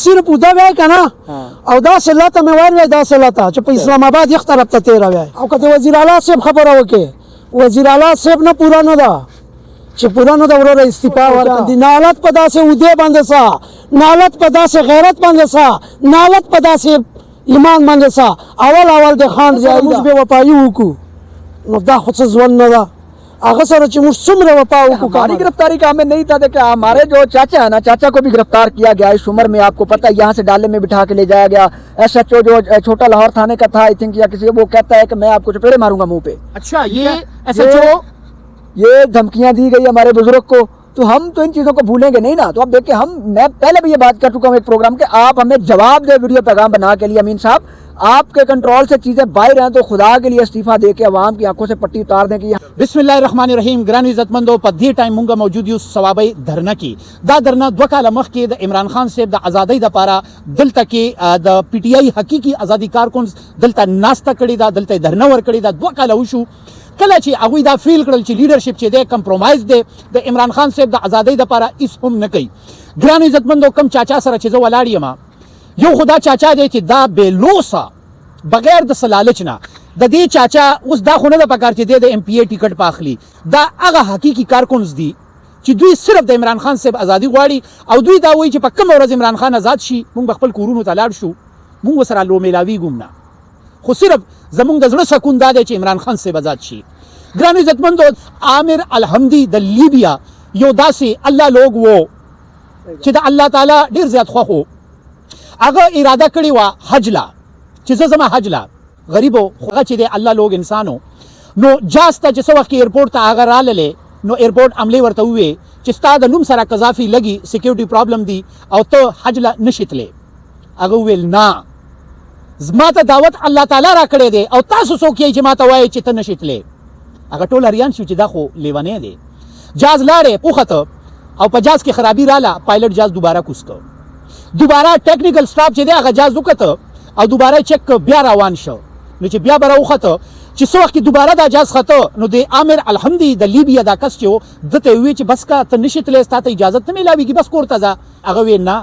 صرف ودا وای کنه او دا سلات مې وای دا سلات چې په اسلام آباد یو طرف ته تیر وای او کته وزیر اعلی صاحب خبره وکي وزیر اعلی صاحب نه پورا نه ده چې پورا نه ده ورور استعفا ورکړي نالت په داسې ودې باندې سا نالت په داسې غیرت باندې سا نالت په داسې ایمان باندې سا اول د خان ځای موږ به وپایو وکړو نو دا خو څه ځوان نه ده आगे सर څومره वफा हमारी गिरफ्तारी का हमें नहीं था कि हमारे जो चाचा है ना चाचा को भी गिरफ्तार किया गया इस उम्र में। आपको पता है यहाँ से डाले में बिठा के ले जाया गया। SHO जो छोटा लाहौर थाने का था आई थिंक या किसी वो कहता है कि मैं आपको चपेड़े मारूंगा मुंह पे। अच्छा ये SHO ये धमकियां दी गई हमारे बुजुर्ग को, तो हम तो इन चीजों को भूलेंगे नहीं ना। तो अब देखिए मैं पहले भी ये बात कर चुका हूँ एक प्रोग्राम के, आप हमें जवाब दे वीडियो पैगाम बना के लिए। अमीन साहब आपके कंट्रोल से चीजें बाहर हैं तो खुदा के लिए इस्तीफा दे के अवाम की आंखों से पट्टी उतार दें कि बिस्मिल्लाहिर्रहमानिर्रहीम। ग्रान इज्जतमंदो पद्धी टाइम मुंगा मौजूद यू सवाबई धरना की दा धरना 2 काल मख के द इमरान खान साहब द आजादी द पारा दलता के द PTI हकीकी आजादी कारकुन दलता नास्ता कड़ी दा दलता धरना वर कड़ी दा 2 काल उशू कला ची अगुई दा फील कड़ल ची लीडरशिप ची दे कंप्रोमाइज दे द इमरान खान साहब द आजादी द पारा इस हम न कई। ग्रान इज्जतमंदो कम चाचा सर चीजो वलाड़ियमा यो खुदा चाचा दे ची दा बेलोसा बगैर द सलालचना द दे चाचा उस दा खुने द पकार ची दे MPA टिकट पाखली दा अगा हकीकी कारकुन्स दी ची दुई सिर्फ द इमरान खान साहब आजादी गवाड़ी और दुई दा वही ची पक्कम औरज इमरान खान आजाद शी मुंग बखपल कुरून तलाड़ शू मुंग वसरा लो मिलावी गुमना खु सिर्फ जमुंग द जड़ सकून दा दे ची इमरान खान साहब आजाद शी। ग्रान इज्जतमंदो आमिर अलहमदी द लीबिया यो दा से अल्लाह लोग वो ची दा अल्लाह ताला ढेर ज्यादा ख्वा हो अगर इरादा कड़ी वा हजला चीज़ जमा हजला गरीबो खुदा ची दे अल्लाह लोग इंसानो नो जास्ता जिस वक्त एयरपोर्ट ता अगर आ ले नो एयरपोर्ट अमले वर्ता हुए चिस्ता द नुम सरा कजाफी लगी सिक्योरिटी प्रॉब्लम दी और तो हजला नशितले अगर वेल ना माता दावत अल्लाह ताला रा करे दे और तासु सोकिए ची माता वाए चित नशितले अगर टोल हरियाण सुची दाखो लेवाने दे जाज लाड़े पुखत और पजाज की खराबी राला पायलट जाज दोबारा कुसको दोबारा टेक्निकल स्टाफ ची दे अगर जाज दुकत और दोबारा चेक बिया रवान शो नीचे बिया बरा उखत चिसो वक्त दोबारा दा जाज खत नो दे आमिर अलहमदी द लीबिया दा कस चो दते हुए च बस का तनिशित ले स्ता इजाजत न मिलावी की बस कोरता जा अगर वे ना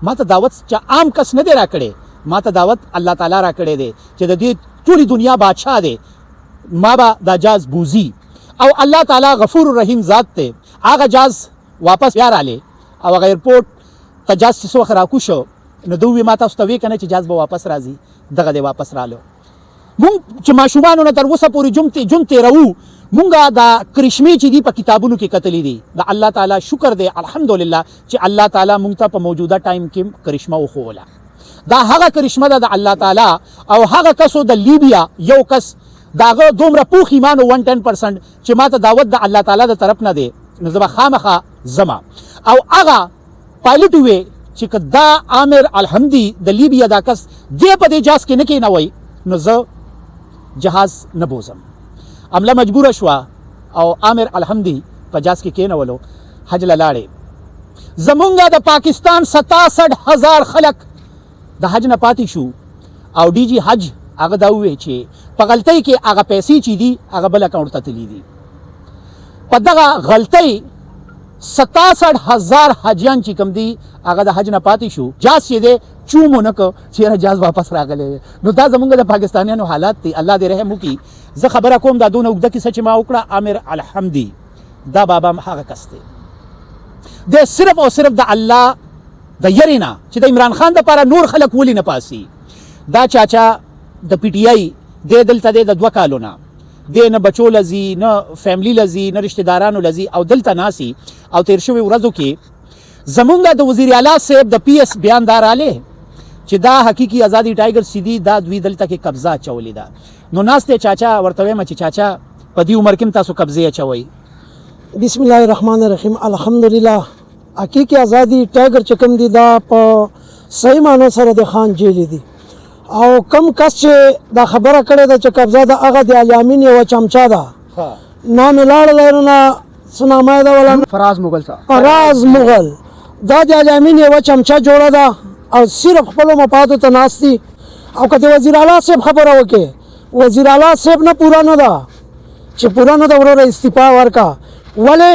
माता दावत चा आम कस न दे राकड़े माता दावत अल्लाह ताला राकड़े दे च दे पूरी दुनिया बादशाह दे माबा दा जाज बूजी और अल्लाह ताला गफूर रहीम जात ते आगा जाज वापस प्यार आले और अगर एयरपोर्ट तजाज चिसो खराकुशो न दुवी माता उस्तवे कने ची जाज वापस राजी दगा दे वापस रालो मुंग च माशुमानो न तर वसा पूरी जुमते रहू मुंगा दा करिश्मे ची दी प किताबुनु की कतली दी दा अल्लाह ताला शुक्र दे अल्हम्दुलिल्लाह च अल्लाह ताला मुंगता प मौजूदा टाइम के करिश्मा वो होला दा हागा करिश्मा दा अल्लाह ताला और हागा कसो द लीबिया यो कस दागो दोमरा पूख ईमान 110% च माता दावत दा अल्लाह ताला दा तरफ न दे नजबा खामखा जमा और आगा पायलट हुए चिक दा आमिर अलहमदी द लीबिया दा कस दे पदे जास के नके न वई न ज जहाज न बोजम अमला मजबूर शुआ और आमिर अलहमदी पजास के न वलो हज लाड़े जमुंगा द पाकिस्तान 67,000 खलक द हज न पाती शू और DG हज आगा दावे चे पगलते के आगा पैसी ची दी आगा बल अकाउंट तली दी पदगा गलते 67,000 हजियान ची कम दी आगा द हज न पाती शू जास से दे चूमो नक चेहरा जाज वापस रागले नो दा जमुंगा द पाकिस्तानियानो हालात ती अल्लाह दे रहम की ज खबरा कोम दा दोन उगदा की सच मा उकड़ा आमिर अलहमदी दा बाबा हागा कस्ते दे सिर्फ और सिर्फ द अल्लाह द यरीना ची द इमरान खान द पारा नूर खलक वली न पासी दा चाचा द PTI दे दलता दे द 2 कालोना दे न बचो लजी न फैमिली लजी न रिश्तेदारानो लजी और दलता नासी और तेरशवे उरजो के जमुंगा द वजीर आला साहब द PS बयानदार आले च दा हकीकी आजादी टाइगर सीधी दा द्वी दलता के कब्जा चौली दा नो नास्ते चाचा वर्तवे मच चाचा पदी उमर किम तासो कब्जे चवई। बिस्मिल्लाहिर्रहमानिर्रहीम अल्हम्दुलिल्लाह हकीकी आजादी टाइगर चकम दी दा प सही मानो सर द खान जेली दी और कम कस दा खबर करे दा च कब्जा दा अगा द यामीन व चमचा दा ना मिलाड़ लेना सुनामा दा वाला फराज मुगल सा फराज मुगल दा द यामीन व चमचा जोड़ा दा और सिर्फ खपलो मपाद तनास्ती और कते वजीर आला साहब खबर होके वजीर आला साहब ना पूरा न दा च पूरा न दा वरो इस्तीफा वर का वाले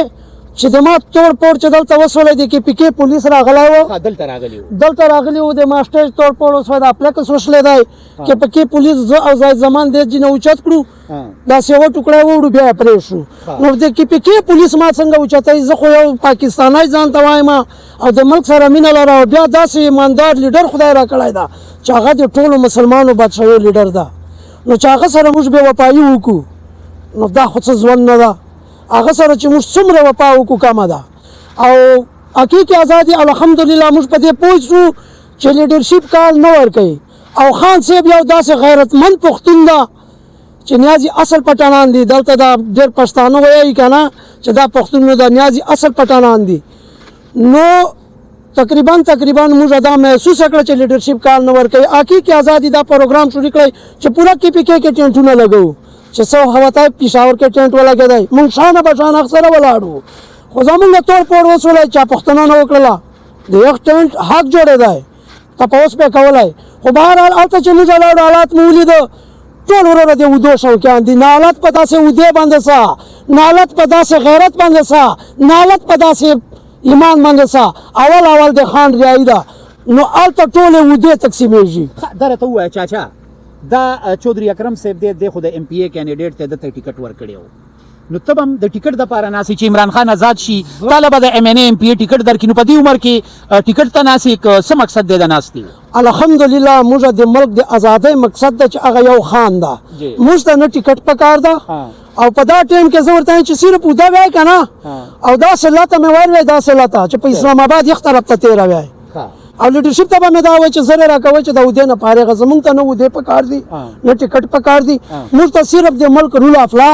چې د ما توړ پوړ چې دلته وسولی دی کې پکې پولیس راغلی و ها دلته راغلی و دلته راغلی و د ما سټیج توړ پوړ وسوی دا پلکس وشلی دی چې پکې پولیس زه او زاید زمان دی جینه اوچت کړو ها داسې یوه ټوکړی ووړو بیا یې پرې شو نو د کې پکې پولیس ما څنګه اوچتوي زه خو یو پاکستانی ځان ته وایم او د ملک سره مینه لره او بیا داسې ایماندار لیډر خدای را کړی ده چې هغه د ټولو مسلمانو بادشاهیو لیډر ده نو چې هغه سره موږ بې وفایي وکړو نو دا خو څه ژوند نه ده هغه سره چې موږ څومره وفا وکړو کمه ده او حقیقي ازادي الحمدلله موږ په دې پوه شو چې لیډرشپ کار نه ورکوي او خان صاحب یو داسې غیرتمند پښتون ده چې نیازي اصل پټانان دي دلته دا ډېر پښتانه وایي که نه چې دا پښتون نه ده نیازي اصل پټانان دي نو تقریبا موږ دا محسوسه کړه چې لیډرشپ کار نه ورکوي حقیقي ازادي دا پروګرام شروع کړی چې پوره کې ټینټونه لګوو چې څو هوته پېښور کې ټینټ ولګېدی موږ شانه به شان اکثره ولاړو خو زمونږ توړ پوړ وسولی چا پوښتنه نه وکړله د یو ټینټ حق جوړېدی تپوس پې کولی خو بهرحال هلته چې موږ ولاړو حالات مو ولیده ټول وروره د ودو شوقیان دي نه حالت په داسې ودې باندې سه نه حالت په داسې غیرت باندې سه نه حالت په داسې ایمان باندې سه اول د خان ریایي ده نو هلته ټولې ودې تقسیمېږي دا راته ووایه چاچا دا چودھری اکرم صاحب دی خو د ایم پی ای کینډیډیټ ته دته ټیکټ ورکړی و نو ته به هم د ټیکټ دپاره ناستې چې عمران خان آزاد شي تاله به د ایم این ای ایم پی ای ټیکټ درکړي نو په دې عمر کې ټیکټ ته ناستې څه مقصد دی د ناستې الحمدلله موږ د ملک د ازادۍ مقصد ده چې هغه یو خان ده موږ ته نه ټیکټ پکار ده او په دا ټیم کې زه ورته چې صرف اوده وای که نه او داسې لته مې وروی داسې لته چې په اسلام آباد یخ طرف ته تېره وای او لیډرشپ ته به مې دا وایي چې زه راکوئ چې د اودې نه فارغه زمونږ ته نه اودې پکار دي نه ټیکټ پکار دي موږ ته صرف د ملک رول آف لا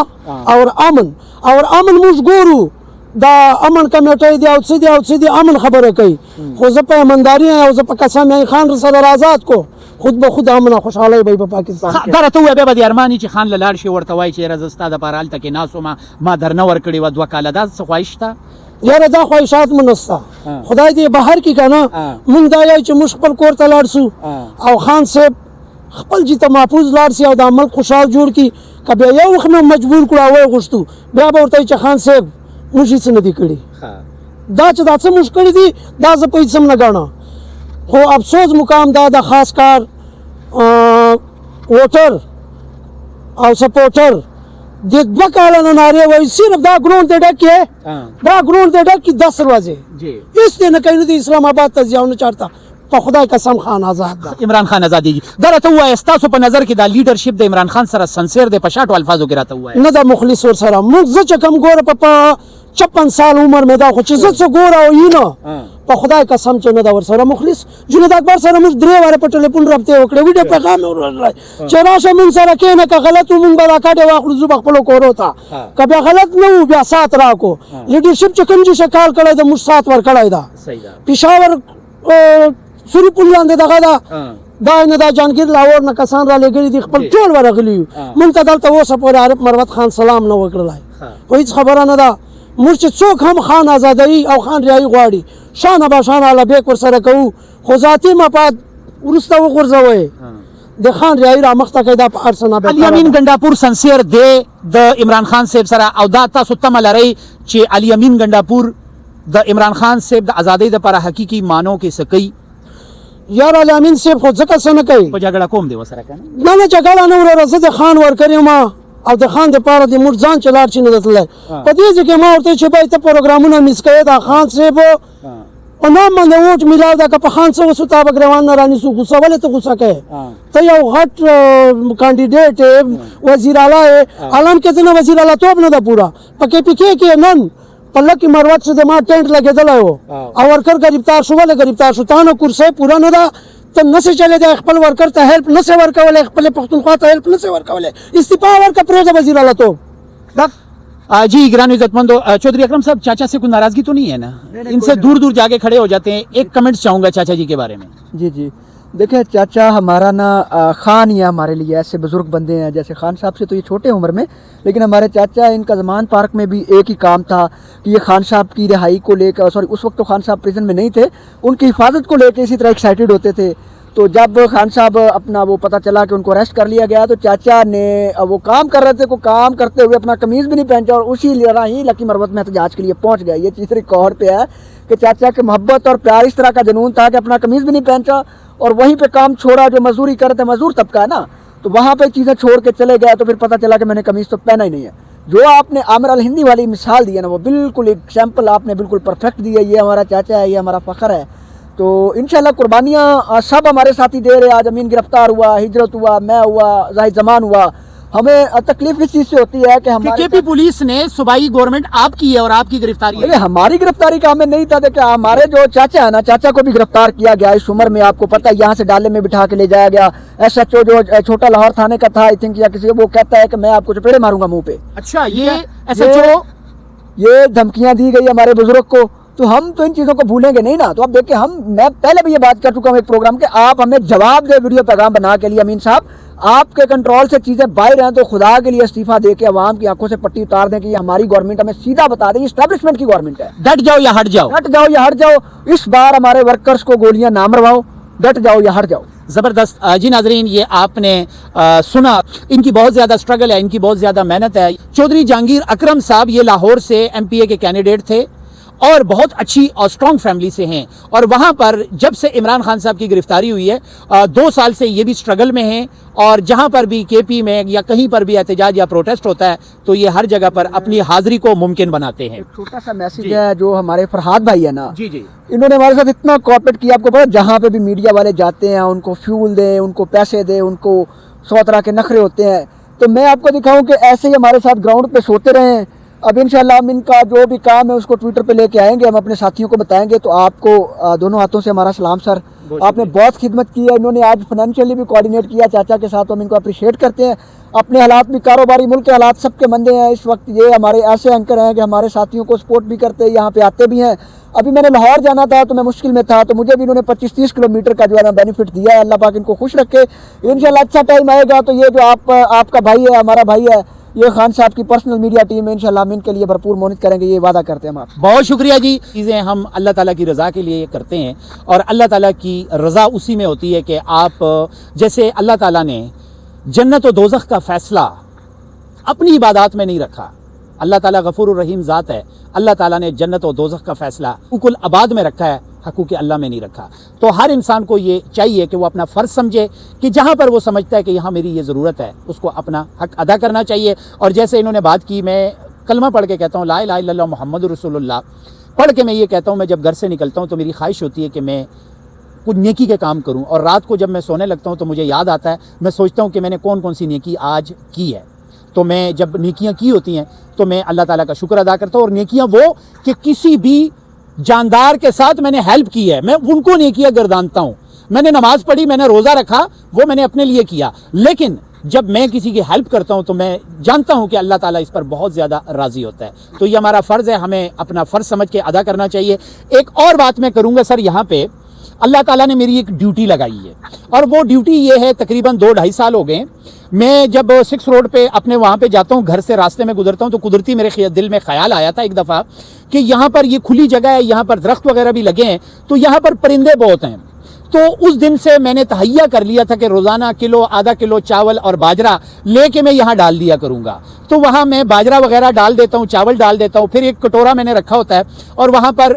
اور امن موږ ګورو دا امن کمیټۍ دی او څه دی امن خبره کوي خو زه په ایمانداري او زه په قسم خان سره آزاد کو خود به خود امن خوشحالي به په پاکستان کې دا راته ووایه بیا به د ارماني چې خان له لاړ شي ورته وایي چې یاره زه ستا دپاره هلته کې ناست وم ما درنه ورکړې وه 2 کاله دا څه خواهش شته یاره دا خواهشات مو نسته خدای دې بهر کې که نه مونږ دا یایو چې موږ خپل کور ته لاړ سو او خان صاحب خپل جي ته محفوظ لاړ سي او دا ملک خوشحال جوړ کړي که بیا یو وخت مې مجبور کړو او وغوښتو بیا به ورته وایي چې خان صاحب موږ هېڅ نه دي کړي دا چې دا څه موږ کړي دي دا زه په هېڅ هم نه ګڼم خو افسوس مقام دا د خاص کار ووټر او سپورټر د 2 کاله نه نارې وایي صرف دا ګراونډ دی ډک یې دا ګراونډ دی ډک 10 ورځې هېڅ دی نه کوي نه د اسلام آباد ته ځي او نه چېرته په خدای قسم خان آزاد ده عمران خان آزادېږي دا راته ووایه ستاسو په نظر کې دا لیډرشپ د عمران خان سره سنسیر دی په شاټو الفاظو کې راته ووایه نه د مخلص ورسره موږ زه چې کوم ګوره په 56 سال عمر مې دا خو چې زه څه ګوره او نه په خدای قسم چې نه ده ورسره مخلص جنید اکبر سره موږ 3 واره په ټلیفون رابطې وکړې ویډیو پیغام مې ورغلی چې راشه موږ سره کښېنه که غلط وو موږ به دا کاډې واخلو ځو به خپلو کورو ته که بیا غلط نه وو بیا سات راکړو لیډرشپ چې کوم چې کال کړی ده موږ سات ورکړی ده پېښور سوري پل لاندې دغه ده دا نه دا جانګیر لاهور نه کسان را لېږلي دي خپل ټول ورغلي یو موږ ته دلته اوسه پورې عارف مروت خان سلام نه وکړلی خو هېڅ خبره نه ده موږ چې څوک هم خان آزادوي او خان ریایي غواړي شانه به شانه لبیک ورسره کوو خو ذاتي مفاد وروسته وغورځوئ د خان ریایي رامخته کوي دا په هر څه نه علي امین ګنډاپور سنسیر دی د عمران خان صاحب سره او دا تاسو تمه لرئ چې علي امین ګنډاپور د عمران خان صاحب د ازادۍ دپاره حقیقي معنو کې څه کوي یار علي امین صاحب خو ځکه څه نه کوي په جګړه کوم دی ورسره که نه جګړه نه وروره زه د خان ورکړی یم او د خان دپاره د موږ ځان چې لاړ شي نه ده تللی په دې ځای کې ما ورته چې بای ته پروګرامونه میس کوې دا خان صاحب په نام باندې ووټ میلاو ده که په خان څه وسو تا به ګریوان نه رانیسو غوسه ولې ته غوسه کوې ته یو غټ کانډیډیټ یې وزیر اعلی یې حالانکې زه نه وزیر اعلی توب نه ده پوره په کې پکې کې نن په لکې مروت چې د ما ټینټ لګېدلی و او ورکر ګرفتار شو ولې ګرفتار شو تا نه کورسۍ پوره نه ده ته نسې چلېدی خپل ورکر ته هیلپ نسې ورکولی خپلې پښتونخوا ته هیلپ نسې ورکولی استعفا ورکړه پرېږده وزیر اعلی توب जी ग्रानी इज्जतमंदो चौधरी अकरम साहब चाचा से कोई नाराजगी तो नहीं है ना इनसे दूर दूर जाके खड़े हो जाते हैं एक कमेंट चाहूंगा चाचा जी के बारे में जी देखिए चाचा हमारा ना खान ही है हमारे लिए ऐसे बुजुर्ग बंदे हैं जैसे खान साहब से तो ये छोटे उम्र में लेकिन हमारे चाचा इनका जमान पार्क में भी एक ही काम था कि ये खान साहब की रिहाई को लेकर सॉरी उस वक्त तो खान साहब प्रिजन में नहीं थे उनकी हिफाजत को लेकर इसी तरह एक्साइटेड होते थे تو جب خان صاحب اپنا وہ پتہ چلا کہ ان کو اریسٹ کر لیا گیا تو چاچا نے وہ کام کر رہے تھے، کو کام کرتے ہوئے اپنا قمیض بھی نہیں پہنچا، اور اسی طرح ہی لکی مروت میں احتجاج کے لیے پہنچ گئے۔ یہ تیسری کوہر پہ ہے کہ چاچا کے محبت اور پیار اس طرح کا جنون تھا کہ اپنا قمیض بھی نہیں پہنچا اور وہیں پہ کام چھوڑا، جو مزدوری کرتے مزدور طبقہ ہے نا، تو وہاں پہ چیزیں چھوڑ کے چلے گئے۔ تو پھر پتہ چلا کہ میں نے قمیض تو پہنا ہی نہیں ہے۔ جو آپ نے عامر الہندی والی مثال دی ہے نا، وہ بالکل ایک سیمپل آپ نے بالکل پرفیکٹ دی ہے۔ یہ ہمارا چاچا ہے، یہ ہمارا فخر ہے۔ تو انشاءاللہ قربانیاں سب ہمارے ساتھی دے رہے۔ آج امین گرفتار ہوا، ہجرت ہوا، میں ہوا، زاہد زمان ہوا۔ ہمیں تکلیف اس چیز سے ہوتی ہے کہ ہمارے کے پی پولیس نے صوبائی گورنمنٹ آپ کی ہے اور آپ کی گرفتاری ہے۔ ہماری گرفتاری کا ہمیں نہیں تھا، دیکھیں ہمارے جو چاچا ہے نا، چاچا کو بھی گرفتار کیا گیا اس عمر میں، آپ کو پتہ ہے، یہاں سے ڈالے میں بٹھا کے لے جایا گیا۔ ایس ایچ او جو چھوٹا لاہور تھانے کا تھا آئی تھنک، یا کسی، وہ کہتا ہے کہ میں آپ کو چپیڑے ماروں گا منہ پہ۔ اچھا، یہ ایس ایچ او، یہ دھمکیاں دی گئی ہمارے بزرگ کو، تو ہم تو ان چیزوں کو بھولیں گے نہیں نا۔ تو اب دیکھیں، میں پہلے بھی یہ بات کر چکا ہوں ایک پروگرام کہ آپ ہمیں جواب دے ویڈیو پیغام بنا کے لیے۔ امین صاحب، آپ کے کنٹرول سے چیزیں باہر ہیں تو خدا کے لیے استعفیٰ دے کے عوام کی آنکھوں سے پٹی اتار دیں کہ یہ ہماری گورنمنٹ، ہمیں سیدھا بتا دیں یہ اسٹیبلشمنٹ کی گورنمنٹ ہے۔ ڈٹ جاؤ یا ہٹ جاؤ، ڈٹ جاؤ یا ہٹ جاؤ۔ اس بار ہمارے ورکرز کو گولیاں نہ مرواؤ، ڈٹ جاؤ یا ہٹ جاؤ۔ زبردست۔ جی ناظرین، یہ آپ نے سنا، ان کی بہت زیادہ سٹرگل ہے، ان کی بہت زیادہ محنت ہے۔ چودھری جہانگیر اکرم صاحب یہ لاہور سے ایم پی اے کے کینڈیڈیٹ تھے اور بہت اچھی اور سٹرونگ فیملی سے ہیں، اور وہاں پر جب سے عمران خان صاحب کی گرفتاری ہوئی ہے 2 سال سے یہ بھی سٹرگل میں ہیں، اور جہاں پر بھی کے پی میں یا کہیں پر بھی احتجاج یا پروٹیسٹ ہوتا ہے تو یہ ہر جگہ پر اپنی حاضری کو ممکن بناتے ہیں۔ ایک چھوٹا سا میسج ہے، جو ہمارے فرحاد بھائی ہے نا، جی جی، انہوں نے ہمارے ساتھ اتنا کوآپریٹ کیا، آپ کو پتا، جہاں پہ بھی میڈیا والے جاتے ہیں ان کو فیول دیں، ان کو پیسے دیں، ان کو 100 طرح کے نخرے ہوتے ہیں۔ تو میں آپ کو دکھاؤں کہ ایسے ہی ہمارے ساتھ گراؤنڈ پہ سوتے رہیں۔ اب انشاءاللہ ہم ان کا جو بھی کام ہے اس کو ٹویٹر پہ لے کے آئیں گے، ہم اپنے ساتھیوں کو بتائیں گے۔ تو آپ کو دونوں ہاتھوں سے ہمارا سلام سر، آپ نے بہت خدمت کی ہے۔ انہوں نے آج فائنینشلی بھی کوآرڈینیٹ کیا چاچا کے ساتھ، ہم ان کو اپریشیٹ کرتے ہیں۔ اپنے حالات بھی، کاروباری ملک کے حالات سب کے مندے ہیں اس وقت۔ یہ ہمارے ایسے اینکر ہیں کہ ہمارے ساتھیوں کو سپورٹ بھی کرتے ہیں، یہاں پہ آتے بھی ہیں۔ ابھی میں نے لاہور جانا تھا تو میں مشکل میں تھا، تو مجھے بھی انہوں نے 25-30 کلومیٹر کا جو ہے نا بینیفٹ دیا ہے۔ اللہ پاک ان کو خوش رکھے۔ انشاءاللہ اچھا ٹائم آئے گا تو یہ جو آپ کا بھائی ہے، ہمارا بھائی ہے، یہ خان صاحب کی پرسنل میڈیا ٹیم ہے، انشاءاللہ ہم ان کے لیے بھرپور محنت کریں گے، یہ وعدہ کرتے ہیں ہم آپ۔ بہت شکریہ جی۔ چیزیں ہم اللہ تعالیٰ کی رضا کے لیے کرتے ہیں، اور اللہ تعالیٰ کی رضا اسی میں ہوتی ہے کہ آپ، جیسے اللہ تعالیٰ نے جنت و دوزخ کا فیصلہ اپنی عبادات میں نہیں رکھا، اللہ تعالیٰ غفور الرحیم ذات ہے، اللہ تعالیٰ نے جنت و دوزخ کا فیصلہ حقوق العباد میں رکھا ہے، حقوق اللہ میں نہیں رکھا۔ تو ہر انسان کو یہ چاہیے کہ وہ اپنا فرض سمجھے کہ جہاں پر وہ سمجھتا ہے کہ یہاں میری یہ ضرورت ہے، اس کو اپنا حق ادا کرنا چاہیے۔ اور جیسے انہوں نے بات کی، میں کلمہ پڑھ کے کہتا ہوں لا الہ الا اللہ محمد رسول اللہ، پڑھ کے میں یہ کہتا ہوں، میں جب گھر سے نکلتا ہوں تو میری خواہش ہوتی ہے کہ میں کچھ نیکی کے کام کروں، اور رات کو جب میں سونے لگتا ہوں تو مجھے یاد آتا ہے، میں سوچتا ہوں کہ میں نے کون کون سی نیکی آج کی ہے۔ تو میں جب نیکیاں کی ہوتی ہیں تو میں اللہ تعالیٰ کا شکر ادا کرتا ہوں، اور نیکیاں وہ کہ کسی بھی جاندار کے ساتھ میں نے ہیلپ کی ہے، میں ان کو نیکیاں گردانتا ہوں۔ میں نے نماز پڑھی، میں نے روزہ رکھا، وہ میں نے اپنے لیے کیا، لیکن جب میں کسی کی ہیلپ کرتا ہوں تو میں جانتا ہوں کہ اللہ تعالیٰ اس پر بہت زیادہ راضی ہوتا ہے۔ تو یہ ہمارا فرض ہے، ہمیں اپنا فرض سمجھ کے ادا کرنا چاہیے۔ ایک اور بات میں کروں گا سر، یہاں پہ اللہ تعالیٰ نے میری ایک ڈیوٹی لگائی ہے، اور وہ ڈیوٹی یہ ہے، تقریباً 2-2.5 سال ہو گئے میں جب 6 روڈ پہ اپنے وہاں پہ جاتا ہوں، گھر سے راستے میں گزرتا ہوں، تو قدرتی میرے دل میں خیال آیا تھا ایک دفعہ کہ یہاں پر یہ کھلی جگہ ہے، یہاں پر درخت وغیرہ بھی لگے ہیں، تو یہاں پر پرندے بہت ہیں۔ تو اس دن سے میں نے تہیہ کر لیا تھا کہ روزانہ کلو آدھا کلو چاول اور باجرہ لے کے میں یہاں ڈال دیا کروں گا۔ تو وہاں میں باجرہ وغیرہ ڈال دیتا ہوں، چاول ڈال دیتا ہوں، پھر ایک کٹورا میں نے رکھا ہوتا ہے اور وہاں پر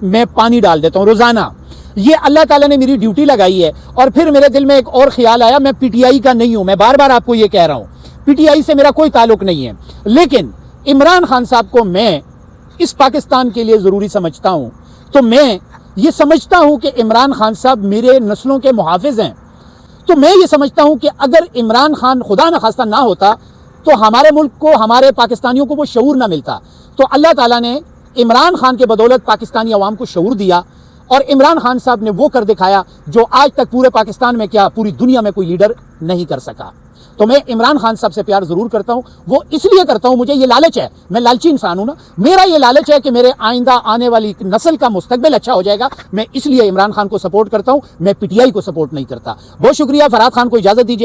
میں پانی ڈال دیتا ہوں روزانہ۔ یہ اللہ تعالیٰ نے میری ڈیوٹی لگائی ہے۔ اور پھر میرے دل میں ایک اور خیال آیا، میں پی ٹی آئی کا نہیں ہوں، میں بار بار آپ کو یہ کہہ رہا ہوں، پی ٹی آئی سے میرا کوئی تعلق نہیں ہے، لیکن عمران خان صاحب کو میں اس پاکستان کے لیے ضروری سمجھتا ہوں۔ تو میں یہ سمجھتا ہوں کہ عمران خان صاحب میرے نسلوں کے محافظ ہیں۔ تو میں یہ سمجھتا ہوں کہ اگر عمران خان خدا نخواستہ نہ ہوتا تو ہمارے ملک کو، ہمارے پاکستانیوں کو وہ شعور نہ ملتا۔ تو اللہ تعالیٰ نے عمران خان کے بدولت پاکستانی عوام کو شعور دیا، اور عمران خان صاحب نے وہ کر دکھایا جو آج تک پورے پاکستان میں کیا پوری دنیا میں کوئی لیڈر نہیں کر سکا۔ تو میں عمران خان صاحب سے پیار ضرور کرتا ہوں، وہ اس لیے کرتا ہوں، مجھے یہ لالچ ہے، میں لالچی انسان ہوں نا، میرا یہ لالچ ہے کہ میرے آئندہ آنے والی نسل کا مستقبل اچھا ہو جائے گا، میں اس لیے عمران خان کو سپورٹ کرتا ہوں، میں پی ٹی آئی کو سپورٹ نہیں کرتا۔ بہت شکریہ، فرحاد خان کو اجازت دیجیے۔